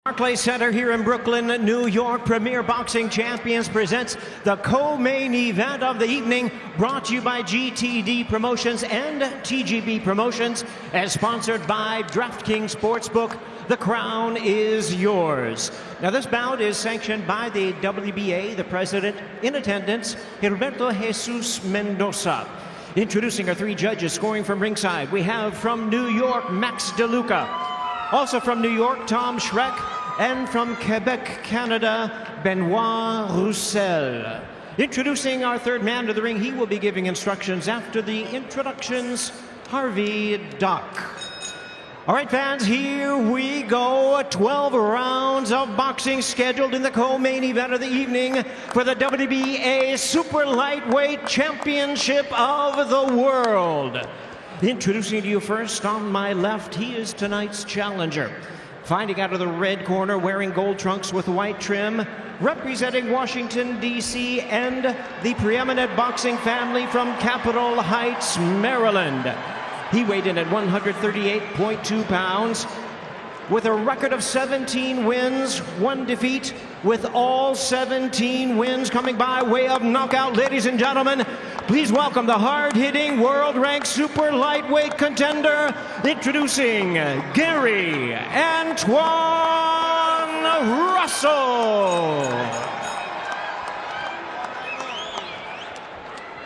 Barclays Center here in Brooklyn, New York. Premier Boxing Champions presents the co-main event of the evening, brought to you by GTD Promotions and TGB Promotions, as sponsored by DraftKings Sportsbook. The crown is yours. Now, this bout is sanctioned by the WBA, the president in attendance, Gilberto Jesus Mendoza. Introducing our three judges scoring from ringside, we have from New York, Max DeLuca. Also from New York, Tom Schreck. And from Quebec, Canada, Benoit Roussel. Introducing our third man to the ring, he will be giving instructions after the introductions, Harvey Dock. All right, fans, here we go. 12 rounds of boxing scheduled in the co-main event of the evening for the WBA Super Lightweight Championship of the World. Introducing to you first, on my left, he is tonight's challenger. Fighting out of the red corner, wearing gold trunks with white trim, representing Washington, D.C. and the preeminent boxing family from Capitol Heights, Maryland. He weighed in at 138.2 pounds with a record of 17 wins, 1 defeat, with all 17 wins coming by way of knockout. Ladies and gentlemen, please welcome the hard-hitting, world-ranked super lightweight contender, introducing Gary Antuanne Russell.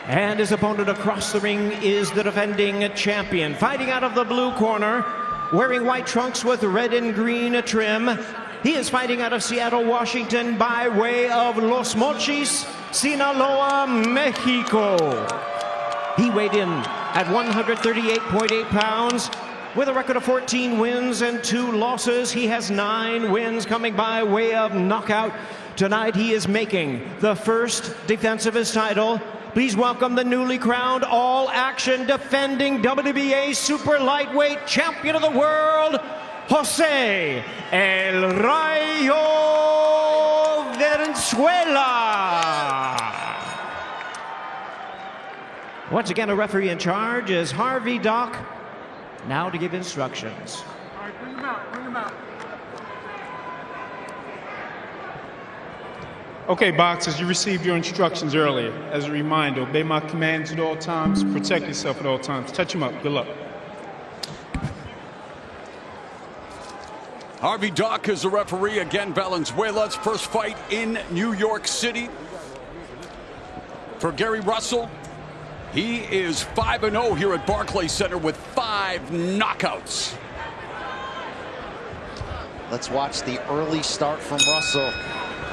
And his opponent across the ring is the defending champion. Fighting out of the blue corner, wearing white trunks with red and green trim, he is fighting out of Seattle, Washington, by way of Los Mochis, Sinaloa, Mexico. He weighed in at 138.8 pounds with a record of 14 wins and 2 losses. He has 9 wins coming by way of knockout. Tonight he is making the first defense of his title. Please welcome the newly crowned all-action defending WBA Super Lightweight Champion of the World, Jose El Rayo Valenzuela. Once again, a referee in charge is Harvey Dock, now to give instructions. All right, bring him out, bring him out. Okay, boxers, you received your instructions earlier. As a reminder, obey my commands at all times, protect yourself at all times. Touch him up. Good luck. Harvey Dock is the referee. Again, Valenzuela's first fight in New York City. For Gary Russell, he is 5-0 here at Barclays Center with 5 knockouts. Let's watch the early start from Russell.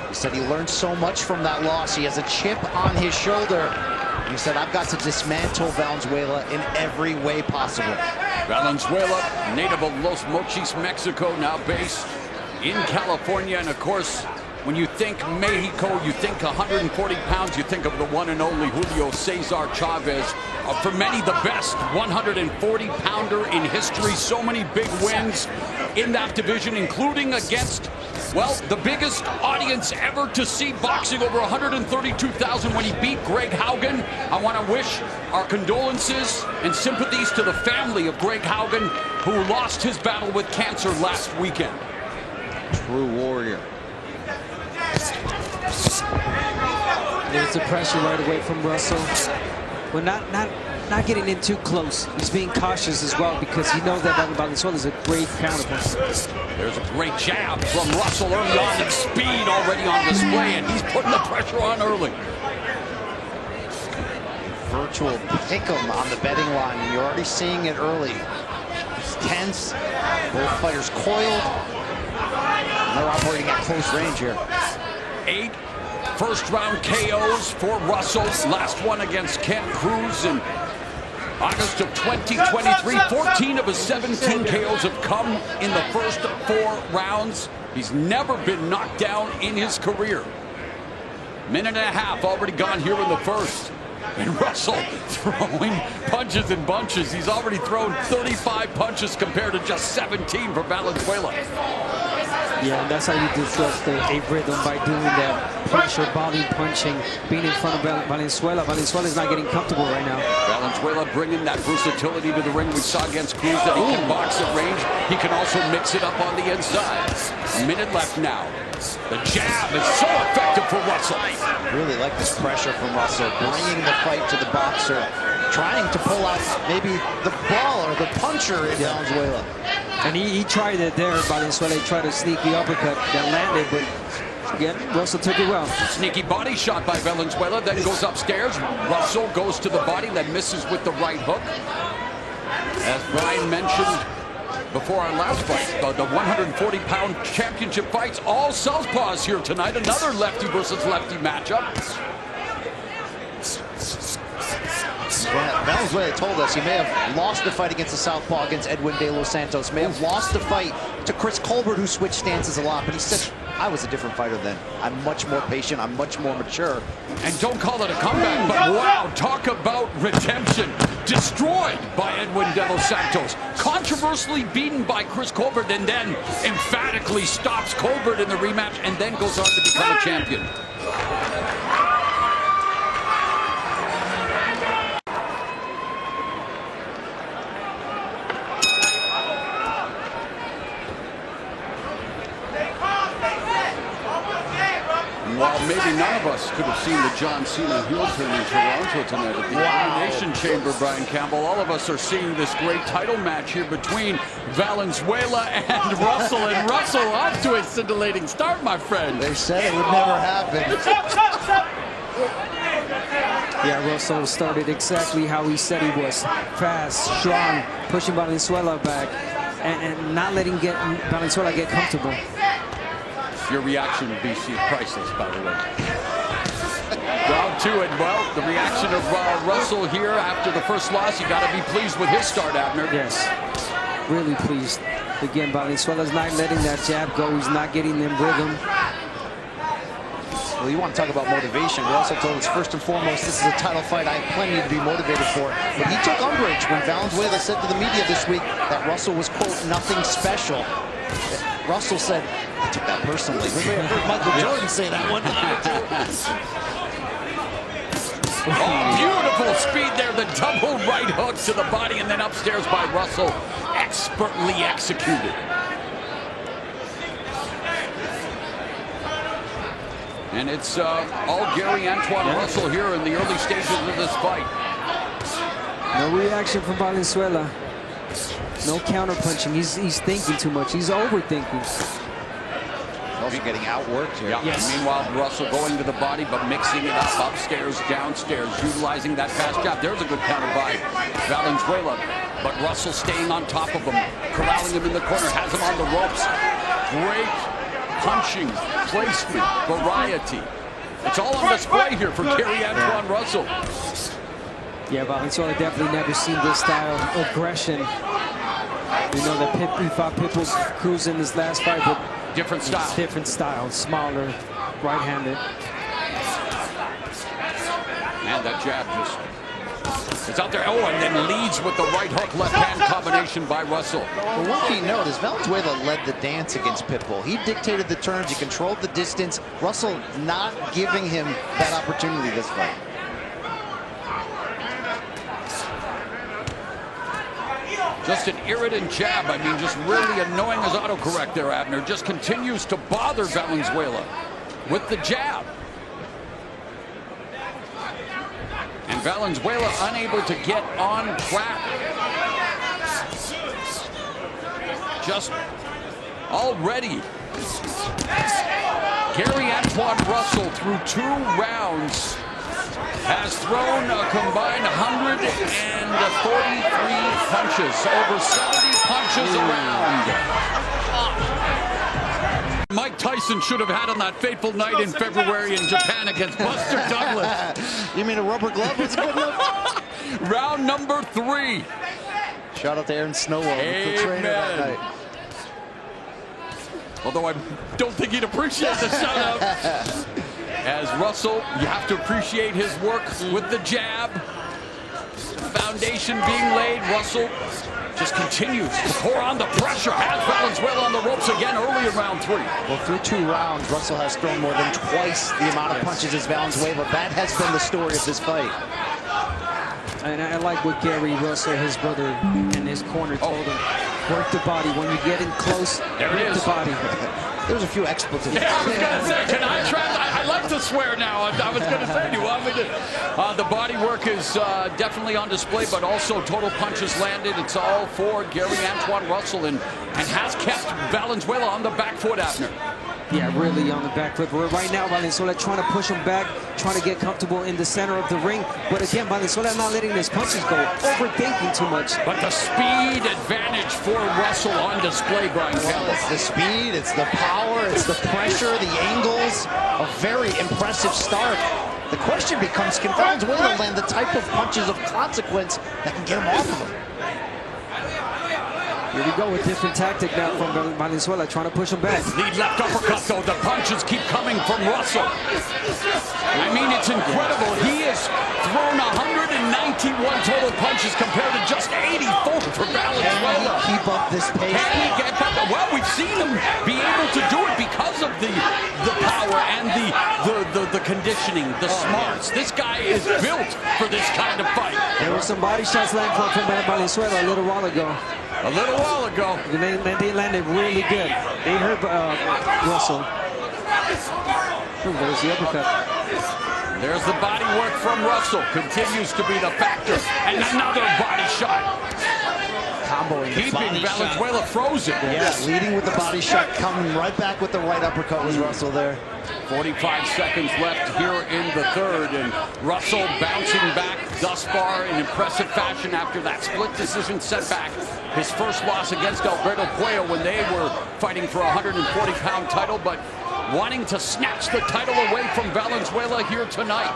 He said he learned so much from that loss. He has a chip on his shoulder. He said, I've got to dismantle Valenzuela in every way possible. Valenzuela, native of Los Mochis, Mexico, now based in California. And of course, when you think Mexico, you think 140 pounds, you think of the one and only Julio Cesar Chavez. For many, the best 140-pounder in history. So many big wins in that division, including against, well, the biggest audience ever to see boxing, over 132,000 when he beat Greg Haugen. I want to wish our condolences and sympathies to the family of Greg Haugen, who lost his battle with cancer last weekend. True warrior. There's the pressure right away from Russell. We're not getting in too close. He's being cautious as well because he knows that Valenzuela is a great counterpunch. There's a great jab from Russell early on, and speed already on display, and he's putting the pressure on early. Virtual pick'em on the betting line, and you're already seeing it early. It's tense. Both fighters coiled. And they're operating at close range here. 8 first-round KOs for Russell. Last one against Ken Cruz in August of 2023. 14 of his 17 KOs have come in the first 4 rounds. He's never been knocked down in his career. Minute and a half already gone here in the first. And Russell throwing punches in bunches. He's already thrown 35 punches compared to just 17 for Valenzuela. Yeah, and that's how you disrupt a rhythm, by doing that pressure, body punching, being in front of Valenzuela. Valenzuela's not getting comfortable right now. Valenzuela bringing that versatility to the ring. We saw against Cruz that he can box at range. He can also mix it up on the inside. A minute left now. The jab is so effective for Russell. Really like this pressure from Russell, bringing the fight to the boxer, trying to pull out maybe the ball or the puncher in Valenzuela. And he tried it there. Valenzuela tried to sneak the uppercut that landed, but again, Russell took it well. Sneaky body shot by Valenzuela, then goes upstairs. Russell goes to the body, then misses with the right hook. As Brian mentioned before our last fight, the 140-pound championship fights, all southpaws here tonight. Another lefty versus lefty matchup. Valenzuela told us he may have lost the fight against the southpaw against Edwin De Los Santos, may have lost the fight to Chris Colbert, who switched stances a lot, but he said, I was a different fighter then. I'm much more patient, I'm much more mature. And don't call it a comeback, but wow, talk about redemption. Destroyed by Edwin De Los Santos. Controversially beaten by Chris Colbert, and then emphatically stops Colbert in the rematch, and then goes on to become a champion. While maybe none of us could have seen the John Cena heel turn in Toronto tonight at the Elimination Chamber, Brian Campbell, all of us are seeing this great title match here between Valenzuela and Russell. And Russell off to a scintillating start, my friend. They said it would never happen. Yeah, Russell started exactly how he said he was. Fast, strong, pushing Valenzuela back, and not letting Valenzuela get comfortable. Your reaction, BC, is priceless, by the way. Round two, and well, the reaction of Russell here after the first loss, you got to be pleased with his start, Abner. Yes, really pleased. Again, Valenzuela's not letting that jab go. He's not getting them rhythm. Well, you want to talk about motivation. Russell told us, first and foremost, this is a title fight I have plenty to be motivated for. But he took umbrage when Valenzuela said to the media this week that Russell was, quote, nothing special. Russell said, I took that personally. We may have heard Michael Jordan say that one time. Oh, beautiful speed there. The double right hook to the body and then upstairs by Russell. Expertly executed. And it's all Gary Antuanne Russell here in the early stages of this fight. No reaction from Valenzuela. No counter-punching. He's thinking too much. He's overthinking. Also getting outworked here. Yeah. Yes. Meanwhile, Russell going to the body, but mixing it up upstairs, downstairs, utilizing that fast jab. There's a good counter by Valenzuela. But Russell staying on top of him, corralling him in the corner, has him on the ropes. Great punching, placement, variety. It's all on display here for Gary Antuanne Russell. Yeah, Valenzuela definitely never seen this style of aggression. We know that he fought Pitbull Cruz in this last fight, but different style. Different style, smaller, right-handed. Man, that jab just, it's out there. Oh, and then leads with the right hook, left-hand combination by Russell. Well, one key note is Valenzuela led the dance against Pitbull. He dictated the turns, he controlled the distance. Russell not giving him that opportunity this fight. Just an irritant jab. I mean, just really annoying as autocorrect there, Abner. Just continues to bother Valenzuela with the jab. And Valenzuela unable to get on track. Just already. Gary Antuanne Russell through 2 rounds has thrown a combined 143 punches, over 70 punches around. Mike Tyson should have had on that fateful night in February in Japan against Buster Douglas. You mean a rubber glove was good enough? Round number 3. Shout out to Aaron Snowell, the trainer that night. Although I don't think he'd appreciate the shout out. As Russell, you have to appreciate his work with the jab. Foundation being laid. Russell just continues to pour on the pressure. Has Valenzuela on the ropes again early in round 3. Well, through 2 rounds, Russell has thrown more than twice the amount of punches as Valenzuela. That has been the story of this fight. And I like what Gary Russell, his brother, and his corner told him. Work the body. When you get in close, work the body. There's a few expletives. Yeah, I was going to say, can I try? I like to swear now. I was going to say, do you want me to? The body work is definitely on display, but also total punches landed. It's all for Gary Antuanne Russell and has kept Valenzuela on the back foot, Abner. Yeah, really on the back foot. Right now, Valenzuela trying to push him back, trying to get comfortable in the center of the ring. But again, Valenzuela not letting his punches go, overthinking too much. But the speed advantage for Russell on display, Brian Campbell. It's the speed, it's the power, it's the pressure, the angles. A very impressive start. The question becomes, can Valenzuela land the type of punches of consequence that can get him off of him? Here we go with different tactic now from Valenzuela, trying to push him back. Lead left uppercut, though. The punches keep coming from Russell. I mean, it's incredible. He has thrown 191 total punches compared to just 84 for Valenzuela. Can he keep up this pace? Can he get up? Well, we've seen him be able to do it because of the power and the conditioning, the smarts. This guy is built for this kind of fight. There were some body shots landing from Valenzuela a little while ago. A little while ago. They landed really good. They hurt Russell. Ooh, there's the uppercut. There's the body work from Russell. Continues to be the factor. And another body shot. Comboing the Keeping body Valenzuela shot. frozen. Yeah, leading with the body shot, coming right back with the right uppercut was Russell there. 45 seconds left here in the third, and Russell bouncing back thus far in impressive fashion after that split decision setback. His first loss against Alberto Puello when they were fighting for a 140-pound title, but wanting to snatch the title away from Valenzuela here tonight.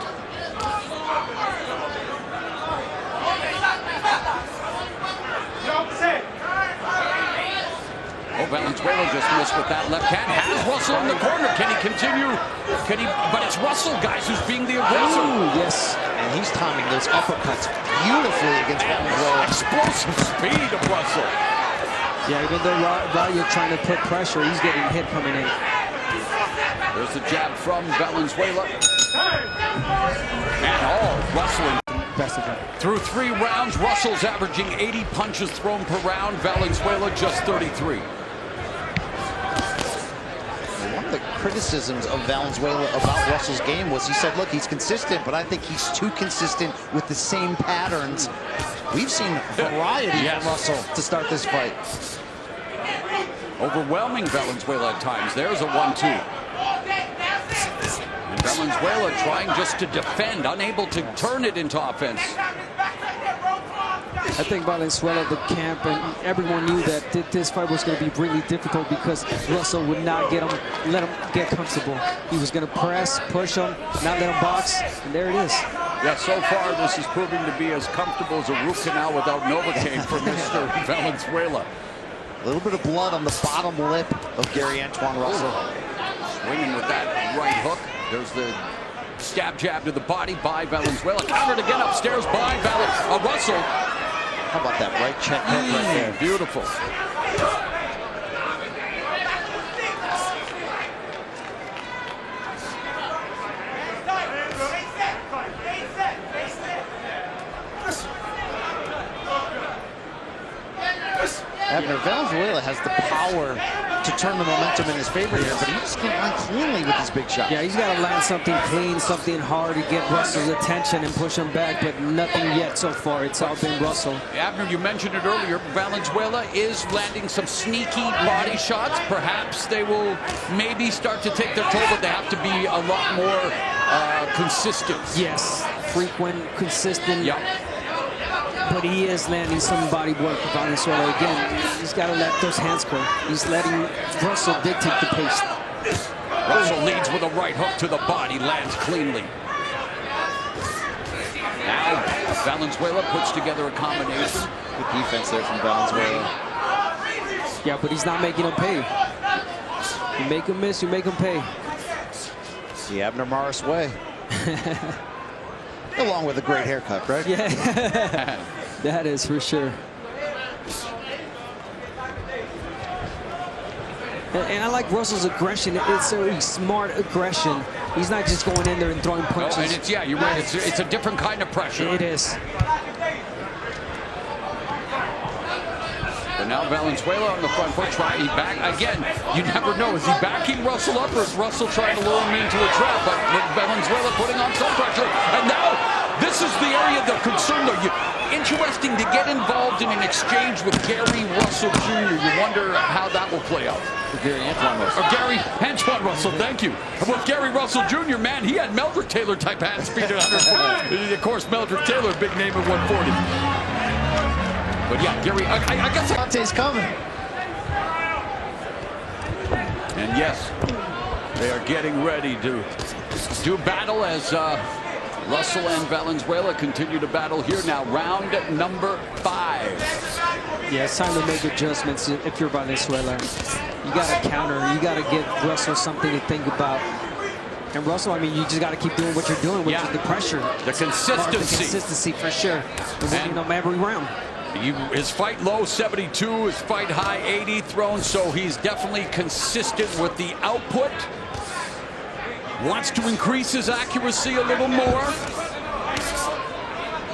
Oh, Valenzuela just missed with that left hand. Has Russell in the corner. Can he continue? But it's Russell, guys, who's being the aggressor. Ooh, yes. And he's timing those uppercuts beautifully against Valenzuela. Explosive speed of Russell. Yeah, even though Valia trying to put pressure, he's getting hit coming in. There's the jab from Valenzuela. And all wrestling. Best of it. Through 3 rounds, Russell's averaging 80 punches thrown per round. Valenzuela just 33. One of the criticisms of Valenzuela about Russell's game was he said, look, he's consistent, but I think he's too consistent with the same patterns. We've seen variety from Russell to start this fight. Overwhelming Valenzuela at times. There's a 1-2. And Valenzuela trying just to defend, unable to turn it into offense. I think Valenzuela, the camp, and everyone knew that this fight was going to be really difficult because Russell would not let him get comfortable. He was going to press, push him, not let him box, and there it is. Yeah, so far this is proving to be as comfortable as a root canal without Novocaine for Mr. Valenzuela. A little bit of blood on the bottom lip of Gary Antuanne Russell. Swinging with that right hook. There's the stab jab to the body by Valenzuela. Countered again upstairs by Russell. How about that right check hook right there? Beautiful. Abner, Valenzuela has the power to turn the momentum in his favor here, but he just can't land cleanly with his big shot. Yeah, he's got to land something clean, something hard to get Russell's attention and push him back, but nothing yet so far. It's all been Russell. Abner, you mentioned it earlier. Valenzuela is landing some sneaky body shots. Perhaps they will maybe start to take their toll, but they have to be a lot more consistent. Yes, frequent, consistent. Yeah. But he is landing some body work for Valenzuela. Again, he's got to let those hands go. He's letting Russell dictate the pace. Russell leads with a right hook to the body, lands cleanly. Now Valenzuela puts together a combination. Good defense there from Valenzuela. Yeah, but he's not making him pay. You make him miss, you make him pay. The Abner Morris way. Along with a great haircut, right? Yeah, that is for sure. And I like Russell's aggression. It's a smart aggression. He's not just going in there and throwing punches. Oh, and it's, yeah, you're right. It's a different kind of pressure. It is. But now Valenzuela on the front foot, trying back again. You never know. Is he backing Russell up, or is Russell trying to lure him into a trap? But Valenzuela putting on some pressure. And now this is the area of concern, though. Interesting to get involved in an exchange with Gary Russell Jr. You wonder how that will play out. Gary Antuanne Russell. Or Gary Antuanne Russell, thank you. With Gary Russell Jr., man, he had Meldrick Taylor type hand speed at 140. Of course, Meldrick Taylor, big name at 140. But yeah, Gary, I guess Monte's coming. And yes, they are getting ready to do battle as Russell and Valenzuela continue to battle here now. Round number 5. Yeah, it's time to make adjustments if you're Valenzuela. You got to counter. You got to give Russell something to think about. And Russell, I mean, you just got to keep doing what you're doing, which is the pressure. The consistency. The consistency, for sure. And every round. His fight low, 72. His fight high, 80 thrown. So he's definitely consistent with the output. Wants to increase his accuracy a little more,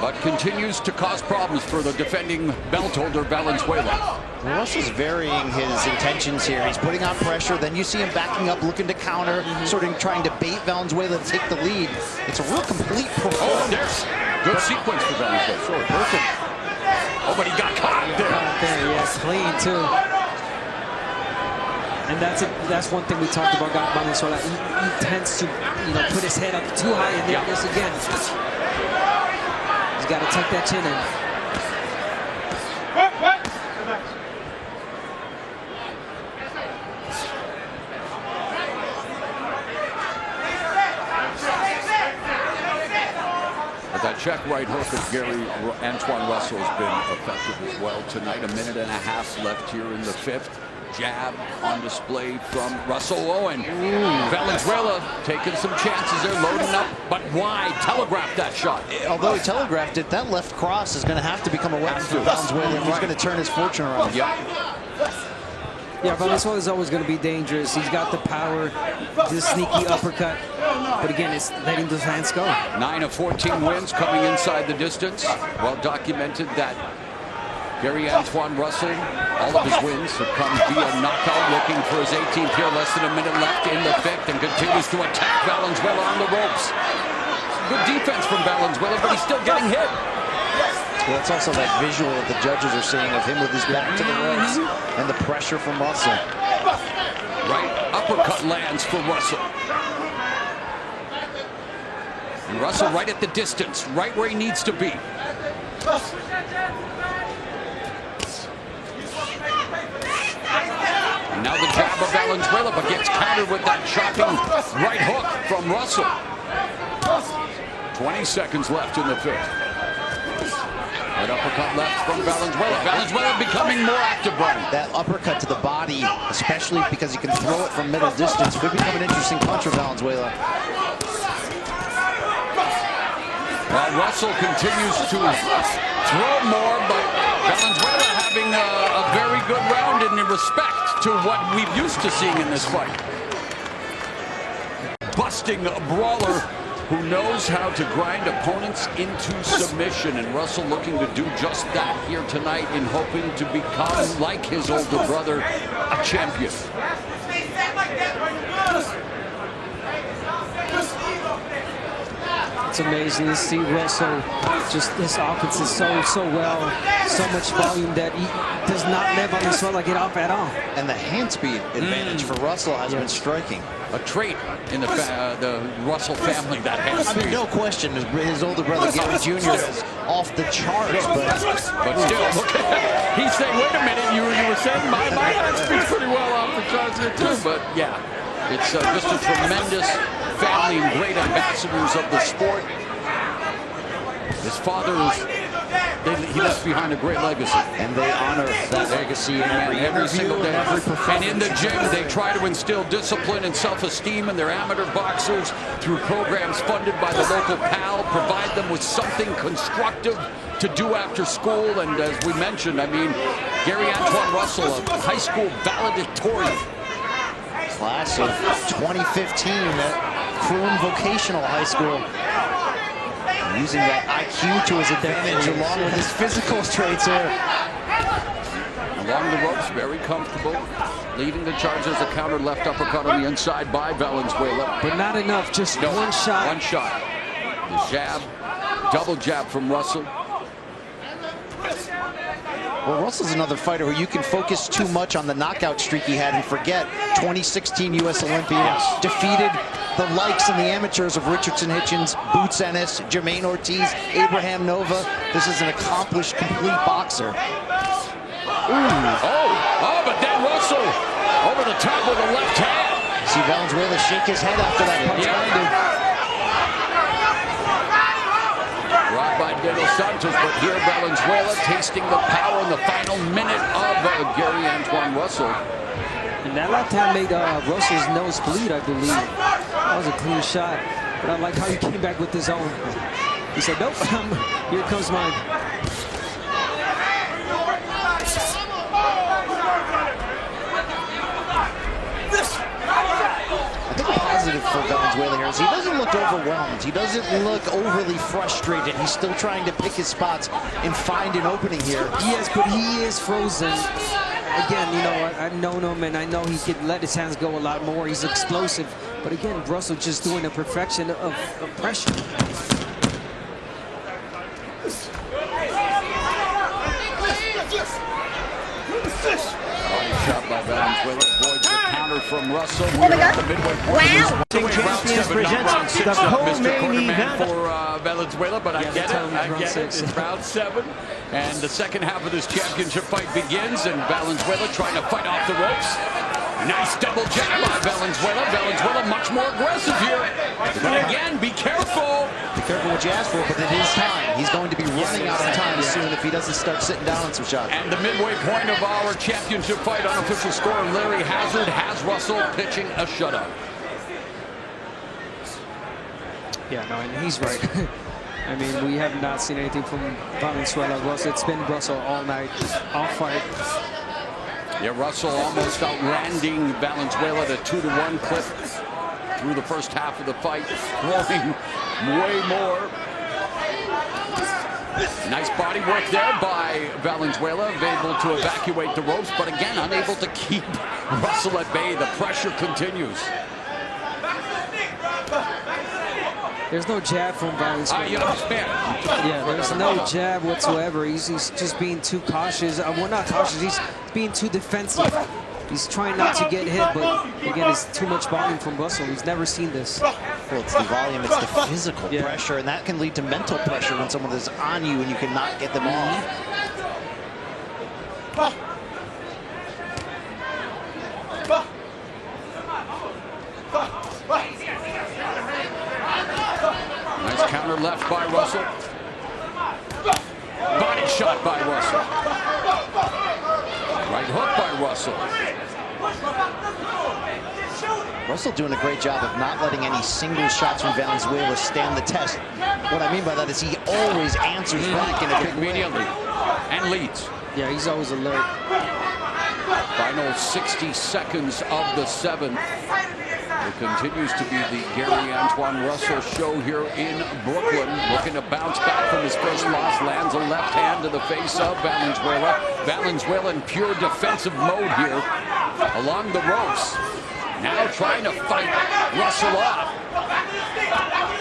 but continues to cause problems for the defending belt holder Valenzuela. Russell's varying his intentions here. He's putting on pressure, then you see him backing up, looking to counter, sort of trying to bait Valenzuela to take the lead. It's a real complete performance. Oh, there's good sequence for Valenzuela. Sure, perfect. Oh, but he got caught there. Yes, clean too. And that's one thing we talked about Valenzuela. He tends to, put his head up too high, and there it is again. He's got to tuck that chin in. But that check right hook of Gary Antuanne Russell has been effective as well tonight. A minute and a half left here in the 5th. Jab on display from Russell Owen. Valenzuela taking some chances there, loading up, but wide. Telegraphed that shot. Although he telegraphed it, that left cross is going to have to become a weapon for Valenzuela. He's going to turn his fortune around. Yeah, Valenzuela is always going to be dangerous. He's got the power, this sneaky uppercut. But again, it's letting those hands go. 9 of 14 wins coming inside the distance. Well documented that Gary Antuanne Russell, all of his wins have come via knockout, looking for his 18th here, less than a minute left in the 5th, and continues to attack Valenzuela on the ropes. Good defense from Valenzuela, but he's still getting hit. Well, it's also that visual that the judges are seeing of him with his back to the ropes and the pressure from Russell. Right uppercut lands for Russell. And Russell right at the distance, right where he needs to be. And now the jab of Valenzuela, but gets countered with that chopping right hook from Russell. 20 seconds left in the 5th. Right uppercut left from Valenzuela. Valenzuela becoming more active, Brian. That uppercut to the body, especially because he can throw it from middle distance, could become an interesting punch for Valenzuela. While Russell continues to throw more, but Valenzuela having a very good round in respect to what we've used to seeing in this fight. Busting brawler who knows how to grind opponents into submission, and Russell looking to do just that here tonight in hoping to become, like his older brother, a champion. It's amazing to see Russell, just his offense is so well, so much volume that he does not let Valenzuela get off at all. And the hand speed advantage for Russell has been striking. A trait in the Russell family, that hand speed. I mean, no question, his older brother Gary Jr. is off the charts, but still, look at that. He's saying, wait a minute, you were saying my hand speed's pretty well off the charts here too, but yeah, it's just a tremendous family and great ambassadors of the sport. His father he left behind a great legacy. And they honor that legacy every single day. And in the gym, they try to instill discipline and self-esteem in their amateur boxers through programs funded by the local PAL, provide them with something constructive to do after school. And as we mentioned, I mean, Gary Antuanne Russell, a high school valedictorian, Class of 2015 at Croom Vocational High School. Using that IQ to his advantage along with his physical traits here. Along the ropes, very comfortable. Leading the charge as a counter left uppercut on the inside by Valenzuela. But not enough, just one shot. One shot. The jab, double jab from Russell. Well, Russell's another fighter who you can focus too much on the knockout streak he had and forget 2016 U.S. Olympian, defeated the likes in the amateurs of Richardson Hitchens, Boots Ennis, Jermaine Ortiz, Abraham Nova. This is an accomplished, complete boxer. Oh, but then Russell over the top with a left hand. See Valenzuela shake his head after that punch landed. Rocked by De Los Santos, but here Valenzuela tasting the power in the final minute of Gary Antuanne Russell. And that left hand made Russell's nose bleed, I believe. That was a clean shot. But I like how he came back with his own. He said, nope, here comes mine. Positive for Valenzuela here is he doesn't look overwhelmed. He doesn't look overly frustrated. He's still trying to pick his spots and find an opening here. Yes, but he is frozen. Again, you know, I've known him and I know he could let his hands go a lot more. He's explosive. But again, Russell just doing a perfection of pressure. Shot by Valenzuela, avoids the counter from Russell. Oh my God. Wow. Champions presents the co-main event for Valenzuela, but I get it. It's round 7. And the second half of this championship fight begins, and Valenzuela trying to fight off the ropes. Nice double jab by Valenzuela. Valenzuela much more aggressive here. But again, be careful. Be careful what you ask for, but it is time. He's going to be running out of time soon if he doesn't start sitting down on some shots. And the midway point of our championship fight, unofficial score, Larry Hazard has Russell pitching a shutout. Yeah, no, and he's right. I mean, we have not seen anything from Valenzuela. Russell, it's been Russell all night, all fight. Yeah, Russell almost outlanding Valenzuela at a 2-to-1 clip through the first half of the fight, throwing way more. Nice body work there by Valenzuela, able to evacuate the ropes, but again, unable to keep Russell at bay. The pressure continues. There's no jab from Valenzuela. You understand. Yeah, there's no jab whatsoever. He's just being too cautious. Well, not cautious. He's being too defensive. He's trying not to get hit, but again, it's too much volume from Russell. He's never seen this. Well, it's the volume, it's the physical pressure, and that can lead to mental pressure when someone is on you and you cannot get them off. Nice counter left by Russell. Body shot by Russell. Right hook by Russell. Russell doing a great job of not letting any single shots from Valenzuela stand the test. What I mean by that is he always answers back in a big way. Immediately. And leads. Yeah, he's always alert. Final 60 seconds of the 7th. It continues to be the Gary Antuanne Russell show here in Brooklyn. Looking to bounce back from his first loss. Lands a left hand to the face of Valenzuela. Valenzuela in pure defensive mode here along the ropes. Now trying to fight Russell off.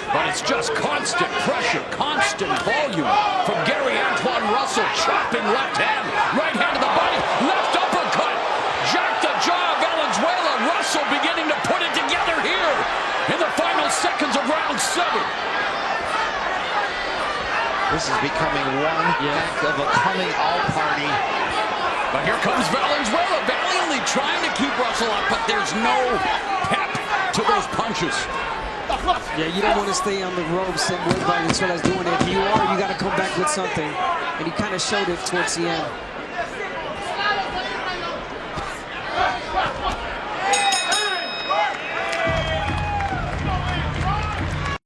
But it's just constant pressure, constant volume from Gary Antuanne Russell. Chopping left hand, right hand to the body, left uppercut. Jack the jaw of Valenzuela. Russell beginning to put it together here in the final seconds of round 7. This is becoming one heck of a coming all party. But here comes Valenzuela, valiantly trying to keep Russell up, but there's no pep to those punches. Yeah, you don't want to stay on the ropes and what Valenzuela's doing. If you are, you got to come back with something. And he kind of showed it towards the end.